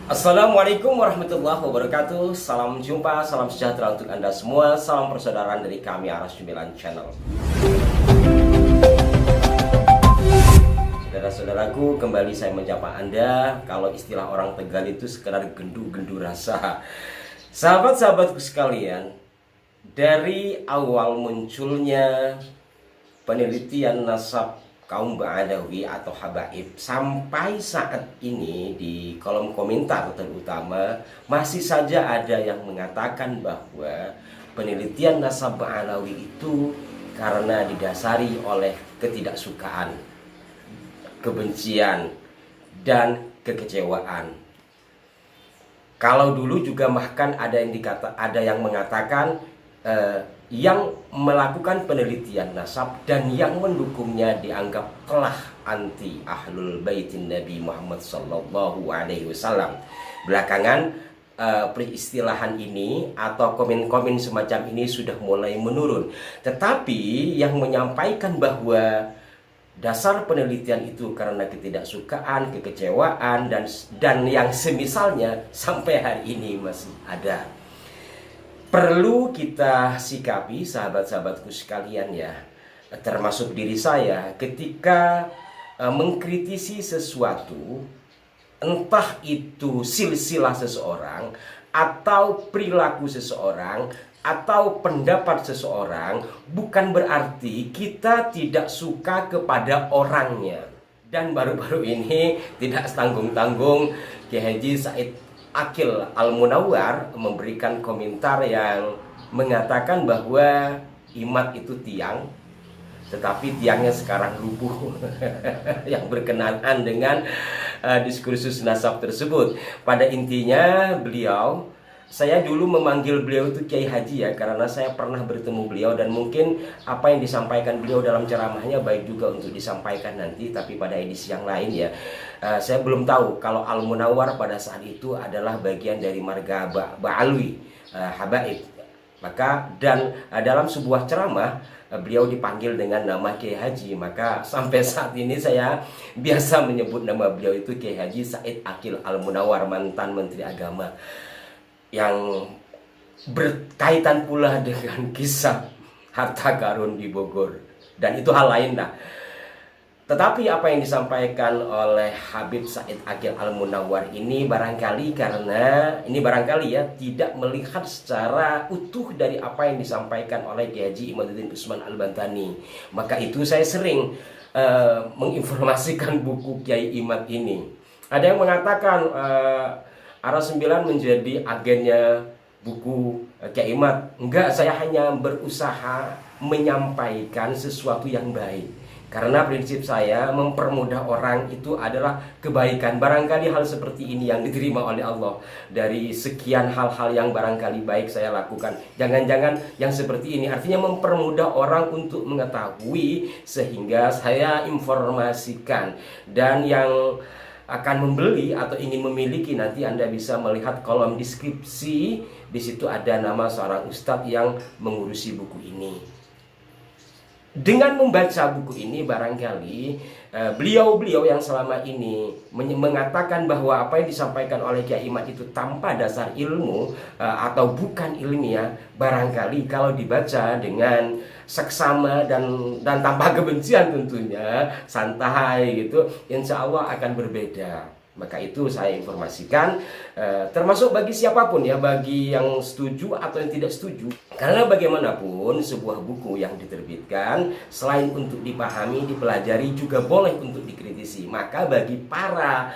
Assalamualaikum warahmatullahi wabarakatuh. Salam jumpa, salam sejahtera untuk Anda semua. Salam persaudaraan dari kami Aras 9 Channel. Saudara-saudaraku, kembali saya menyapa Anda. Kalau istilah orang Tegal itu sekedar gendu-gendu rasa. Sahabat-sahabatku sekalian, dari awal munculnya penelitian nasab kaum Ba'alawi atau Habaib sampai saat ini di kolom komentar terutama masih saja ada yang mengatakan bahwa penelitian nasab Ba'alawi itu karena didasari oleh ketidaksukaan, kebencian, dan kekecewaan. Kalau dulu juga bahkan ada yang mengatakan yang melakukan penelitian nasab dan yang mendukungnya dianggap telah anti ahlul baitin Nabi Muhammad Sallallahu Alaihi Wasallam. Belakangan peristilahan ini atau komen-komen semacam ini sudah mulai menurun. Tetapi yang menyampaikan bahwa dasar penelitian itu karena ketidaksukaan, kekecewaan, dan yang semisalnya sampai hari ini masih ada. Perlu kita sikapi sahabat-sahabatku sekalian ya, termasuk diri saya ketika mengkritisi sesuatu, entah itu silsilah seseorang atau perilaku seseorang atau pendapat seseorang, bukan berarti kita tidak suka kepada orangnya. Dan baru-baru ini tidak tanggung-tanggung Kiai Haji Said Akil Al-Munawwar memberikan komentar yang mengatakan bahwa Imad itu tiang, tetapi tiangnya sekarang lubuh. Yang berkenaan dengan diskursus nasab tersebut. Pada intinya beliau, saya dulu memanggil beliau itu Kiai Haji ya, karena saya pernah bertemu beliau dan mungkin apa yang disampaikan beliau dalam ceramahnya baik juga untuk disampaikan nanti, tapi pada edisi yang lain ya. Saya belum tahu kalau Al-Munawwar pada saat itu adalah bagian dari marga Ba'alwi, Habaib. Maka dan dalam sebuah ceramah beliau dipanggil dengan nama Kiai Haji. Maka sampai saat ini saya biasa menyebut nama beliau itu Kiai Haji Said Akil Al-Munawwar, mantan Menteri Agama, yang berkaitan pula dengan kisah harta karun di Bogor, dan itu hal lain lah. Tetapi apa yang disampaikan oleh Habib Said Akil Al-Munawwar ini barangkali ya tidak melihat secara utuh dari apa yang disampaikan oleh Kiai Haji Imaduddin Usman Al-Bantani. Maka itu saya sering menginformasikan buku Kiai Imad ini. Ada yang mengatakan Aras 9 menjadi agennya buku Kiai Imad. Enggak, saya hanya berusaha menyampaikan sesuatu yang baik. Karena prinsip saya mempermudah orang itu adalah kebaikan. Barangkali hal seperti ini yang diterima oleh Allah. Dari sekian hal-hal yang barangkali baik saya lakukan, jangan-jangan yang seperti ini artinya mempermudah orang untuk mengetahui, sehingga saya informasikan. Dan yang akan membeli atau ingin memiliki, nanti Anda bisa melihat kolom deskripsi. Di situ ada nama seorang ustadz yang mengurusi buku ini. Dengan membaca buku ini barangkali beliau-beliau yang selama ini mengatakan bahwa apa yang disampaikan oleh Kiai Imad itu tanpa dasar ilmu atau bukan ilmiah, barangkali kalau dibaca dengan seksama dan tanpa kebencian tentunya, santai gitu, insya Allah akan berbeda. Maka itu saya informasikan, termasuk bagi siapapun ya, bagi yang setuju atau yang tidak setuju. Karena bagaimanapun sebuah buku yang diterbitkan selain untuk dipahami, dipelajari, juga boleh untuk dikritisi. Maka bagi para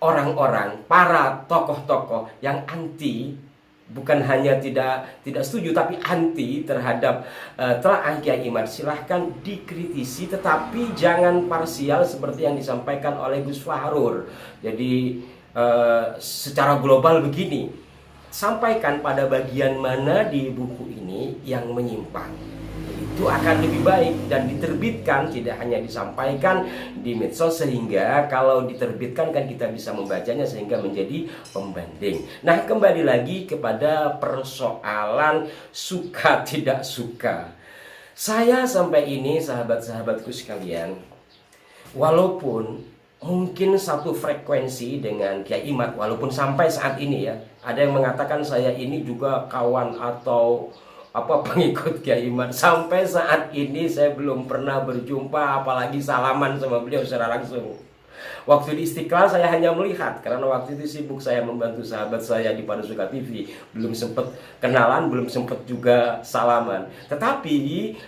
orang-orang, para tokoh-tokoh yang anti, bukan hanya tidak setuju tapi anti terhadap telaah Kiai Imad, silahkan dikritisi, tetapi jangan parsial seperti yang disampaikan oleh Gus Fahrur. Jadi secara global begini, sampaikan pada bagian mana di buku ini yang menyimpang, itu akan lebih baik, dan diterbitkan, tidak hanya disampaikan di medsos, sehingga kalau diterbitkan kan kita bisa membacanya sehingga menjadi pembanding. Nah, kembali lagi kepada persoalan suka tidak suka. Saya sampai ini sahabat-sahabatku sekalian, walaupun mungkin satu frekuensi dengan Kiai Imad, walaupun sampai saat ini ya ada yang mengatakan saya ini juga kawan atau apa pengikut Kiai Imad. Sampai saat ini saya belum pernah berjumpa apalagi salaman sama beliau secara langsung. Waktu di Istiqlal saya hanya melihat, karena waktu itu sibuk saya membantu sahabat saya di Padusuka TV, belum sempat kenalan, belum sempat juga salaman. Tetapi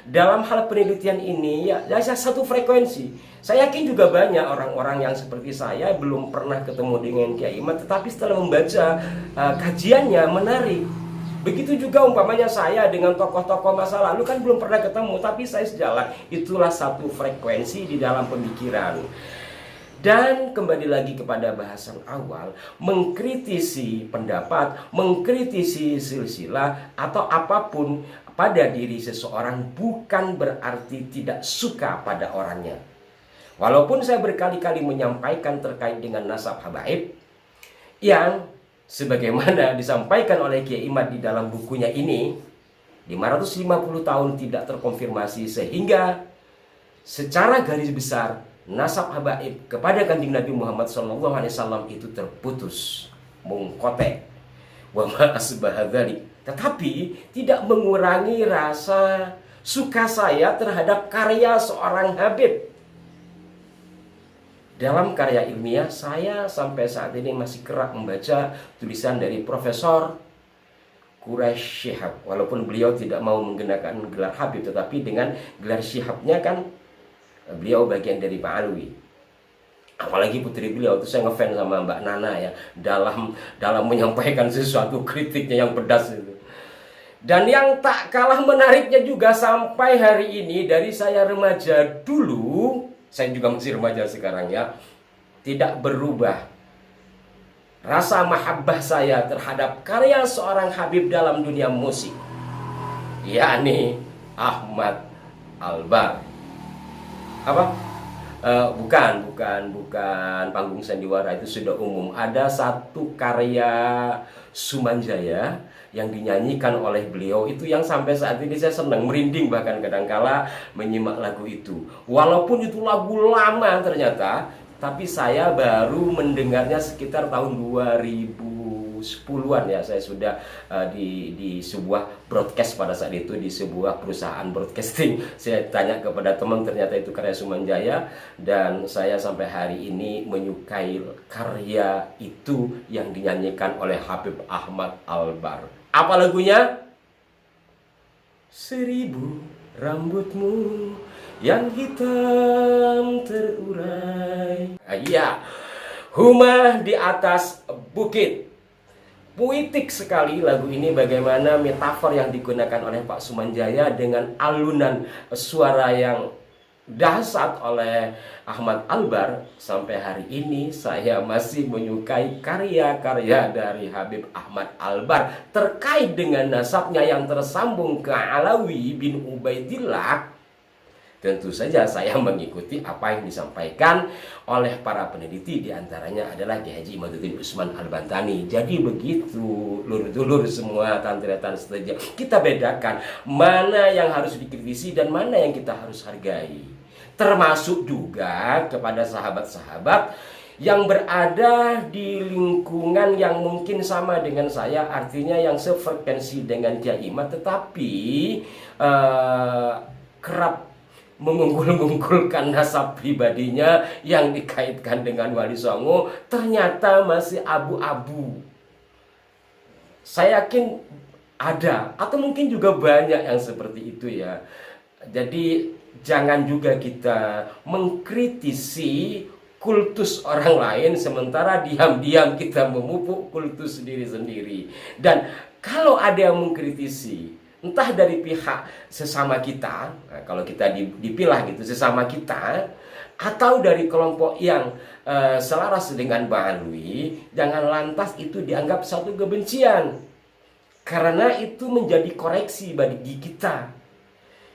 dalam hal penelitian ini ya satu frekuensi. Saya yakin juga banyak orang-orang yang seperti saya belum pernah ketemu dengan Kiai Imad, tetapi setelah membaca kajiannya menarik. Begitu juga umpamanya saya dengan tokoh-tokoh masa lalu kan belum pernah ketemu, tapi saya sejalan. Itulah satu frekuensi di dalam pemikiran. Dan kembali lagi kepada bahasan awal, mengkritisi pendapat, mengkritisi silsilah atau apapun pada diri seseorang bukan berarti tidak suka pada orangnya. Walaupun saya berkali-kali menyampaikan terkait dengan nasab habaib yang sebagaimana disampaikan oleh Kiai Imad di dalam bukunya ini, 550 tahun tidak terkonfirmasi, sehingga secara garis besar nasab habaib kepada Kanjeng Nabi Muhammad SAW itu terputus, mungkote, wa ma asbaha dzalik. Tetapi tidak mengurangi rasa suka saya terhadap karya seorang habib. Dalam karya ilmiah saya sampai saat ini masih kerap membaca tulisan dari Profesor Quraish Shihab. Walaupun beliau tidak mau menggunakan gelar habib, tetapi dengan gelar Shihabnya kan beliau bagian dari Pak Alwi. Apalagi putri beliau itu, saya ngefans sama Mbak Nana ya, dalam menyampaikan sesuatu kritiknya yang pedas itu. Dan yang tak kalah menariknya juga sampai hari ini, dari saya remaja dulu, saya juga masih remaja sekarang ya, tidak berubah rasa mahabbah saya terhadap karya seorang habib dalam dunia musik, yakni Ahmad Albar. Apa? Bukan panggung sandiwara, itu sudah umum. Ada satu karya Sumanjaya yang dinyanyikan oleh beliau, itu yang sampai saat ini saya senang, merinding bahkan kadangkala menyimak lagu itu. Walaupun itu lagu lama ternyata, tapi saya baru mendengarnya sekitar tahun 2010-an ya. Saya sudah di sebuah broadcast pada saat itu, di sebuah perusahaan broadcasting. Saya tanya kepada teman, ternyata itu karya Sumanjaya, dan saya sampai hari ini menyukai karya itu yang dinyanyikan oleh Habib Ahmad Albar. Apa lagunya? 1000 rambutmu yang hitam terurai. Iya, Humah di atas bukit. Puitik sekali lagu ini, bagaimana metafor yang digunakan oleh Pak Sumanjaya dengan alunan suara yang dahsyat oleh Ahmad Albar. Sampai hari ini saya masih menyukai karya-karya dari Habib Ahmad Albar terkait dengan nasabnya yang tersambung ke Alawi bin Ubaidillah. Tentu saja saya mengikuti apa yang disampaikan oleh para peneliti, diantaranya adalah Kiai Haji Imaduddin Usman Al-Bantani. Jadi begitu, lur-lur semua, tantretan setuju, kita bedakan mana yang harus dikritisi dan mana yang kita harus hargai. Termasuk juga kepada sahabat-sahabat yang berada di lingkungan yang mungkin sama dengan saya, artinya yang sefrekuensi dengan Kiai Imad, tetapi kerap mengunggul-unggulkan nasab pribadinya yang dikaitkan dengan Wali Songo, ternyata masih abu-abu. Saya yakin ada, atau mungkin juga banyak yang seperti itu ya. Jadi jangan juga kita mengkritisi kultus orang lain, sementara diam-diam kita memupuk kultus sendiri-sendiri. Dan kalau ada yang mengkritisi, entah dari pihak sesama kita, nah, kalau kita dipilah gitu, sesama kita, atau dari kelompok yang selaras dengan Mbah Alwi, jangan lantas itu dianggap satu kebencian, karena itu menjadi koreksi bagi kita.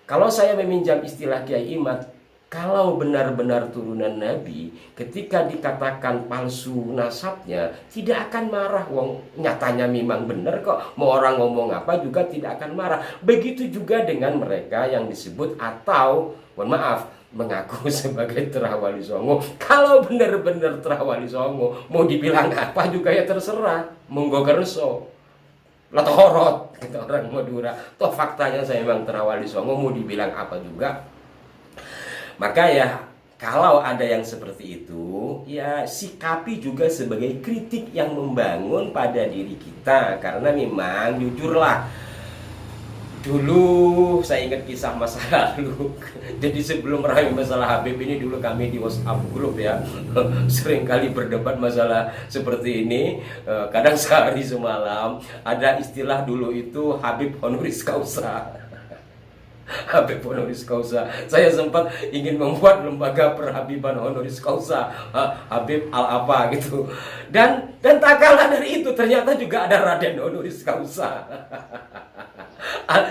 Kalau saya meminjam istilah Kiai Imad, kalau benar-benar turunan Nabi, ketika dikatakan palsu nasabnya, tidak akan marah. Wong nyatanya memang benar kok. Mau orang ngomong apa juga tidak akan marah. Begitu juga dengan mereka yang disebut, atau mohon maaf, mengaku sebagai Trawali Songo. Kalau benar-benar Trawali Songo, mau dibilang apa juga ya terserah, monggo kerso. Latorot kita orang Madura. Toh faktanya saya memang Trawali Songo, mau dibilang apa juga. Maka ya kalau ada yang seperti itu, ya sikapi juga sebagai kritik yang membangun pada diri kita. Karena memang jujurlah, dulu saya ingat kisah masa lalu. Jadi sebelum ramai masalah Habib ini, dulu kami di WhatsApp grup ya sering kali berdebat masalah seperti ini. Kadang sehari semalam. Ada istilah dulu itu Habib honoris causa. Habib honoris causa. Saya sempat ingin membuat lembaga perhabiban honoris causa, Habib al apa gitu. Dan tak kalah dari itu, ternyata juga ada Raden honoris causa.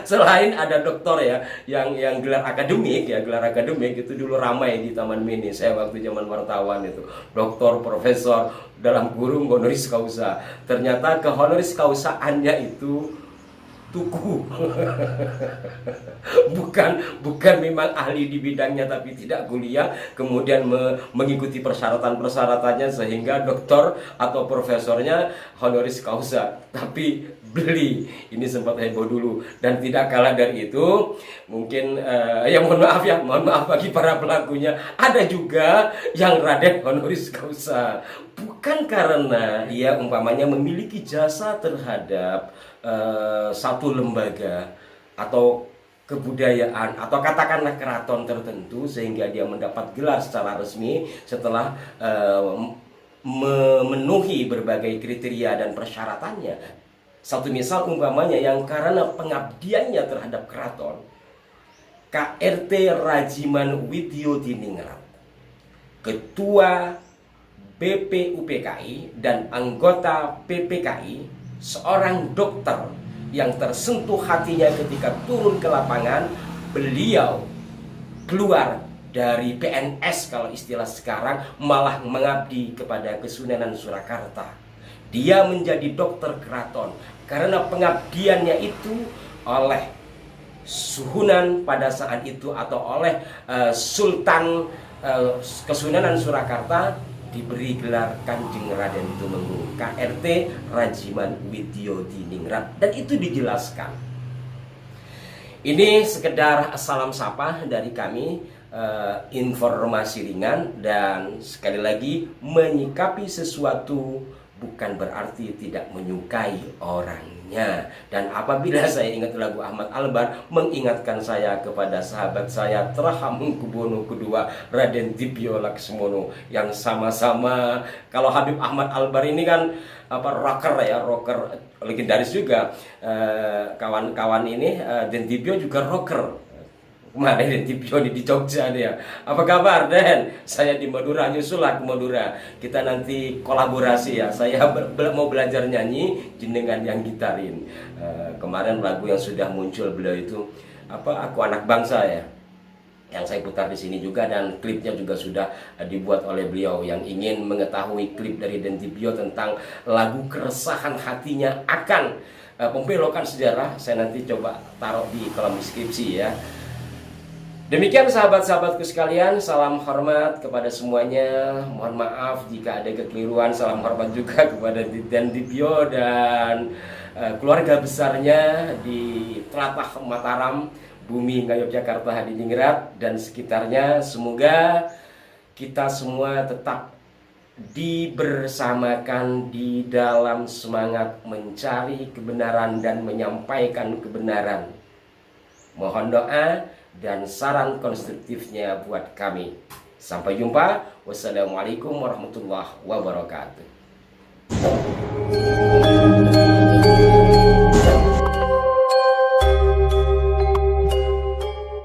Selain ada doktor ya, yang gelar akademik ya, gelar akademik itu dulu ramai di Taman Mini. Saya waktu zaman wartawan itu, doktor, profesor, dalam kurung honoris causa. Ternyata ke honoris causaannya itu tuku. bukan memang ahli di bidangnya tapi tidak kuliah, kemudian mengikuti persyaratan-persyaratannya sehingga doktor atau profesornya honoris causa, tapi beli. Ini sempat heboh dulu. Dan tidak kalah dari itu, mungkin ya mohon maaf bagi para pelakunya, ada juga yang Raden honoris causa, bukan karena dia umpamanya memiliki jasa terhadap satu lembaga atau kebudayaan atau katakanlah keraton tertentu sehingga dia mendapat gelar secara resmi setelah memenuhi berbagai kriteria dan persyaratannya. Satu misal umpamanya yang karena pengabdiannya terhadap keraton, KRT Rajiman Widyodiningrat, Ketua BPUPKI dan anggota PPKI, seorang dokter yang tersentuh hatinya ketika turun ke lapangan. Beliau keluar dari PNS kalau istilah sekarang, malah mengabdi kepada Kesunanan Surakarta. Dia menjadi dokter keraton karena pengabdiannya itu oleh Suhunan pada saat itu atau oleh Sultan Kesunanan Surakarta, diberi gelar Kanjeng Raden Tumenggung, KRT Rajiman Widyodiningrat, dan itu dijelaskan. Ini sekedar salam sapa dari kami, informasi ringan, dan sekali lagi menyikapi sesuatu bukan berarti tidak menyukai orangnya. Dan apabila saya ingat lagu Ahmad Albar mengingatkan saya kepada sahabat saya Trahamengkubono II, Raden Dibyo Laksmono, yang sama-sama, kalau Habib Ahmad Albar ini kan rocker ya, rocker legendaris juga. Kawan-kawan ini Den Dibyo juga rocker. Kemarin Den Dibyo di Jogja dia. Apa kabar Den? Saya di Madura, nyusul ke Madura. Kita nanti kolaborasi ya. Saya mau belajar nyanyi, jenengan yang gitarin. Kemarin lagu yang sudah muncul beliau itu Aku Anak Bangsa ya, yang saya putar di sini juga, dan klipnya juga sudah dibuat oleh beliau. Yang ingin mengetahui klip dari Den Dibyo tentang lagu keresahan hatinya akan pembelokan sejarah, saya nanti coba taruh di kolom deskripsi ya. Demikian sahabat-sahabatku sekalian, salam hormat kepada semuanya. Mohon maaf jika ada kekeliruan. Salam hormat juga kepada Den Dibyo dan keluarga besarnya di Tlatah Mataram, Bumi Ngayogyakarta Hadiningrat dan sekitarnya. Semoga kita semua tetap dibersamakan di dalam semangat mencari kebenaran dan menyampaikan kebenaran. Mohon doa dan saran konstruktifnya buat kami. Sampai jumpa. Wassalamualaikum warahmatullahi wabarakatuh.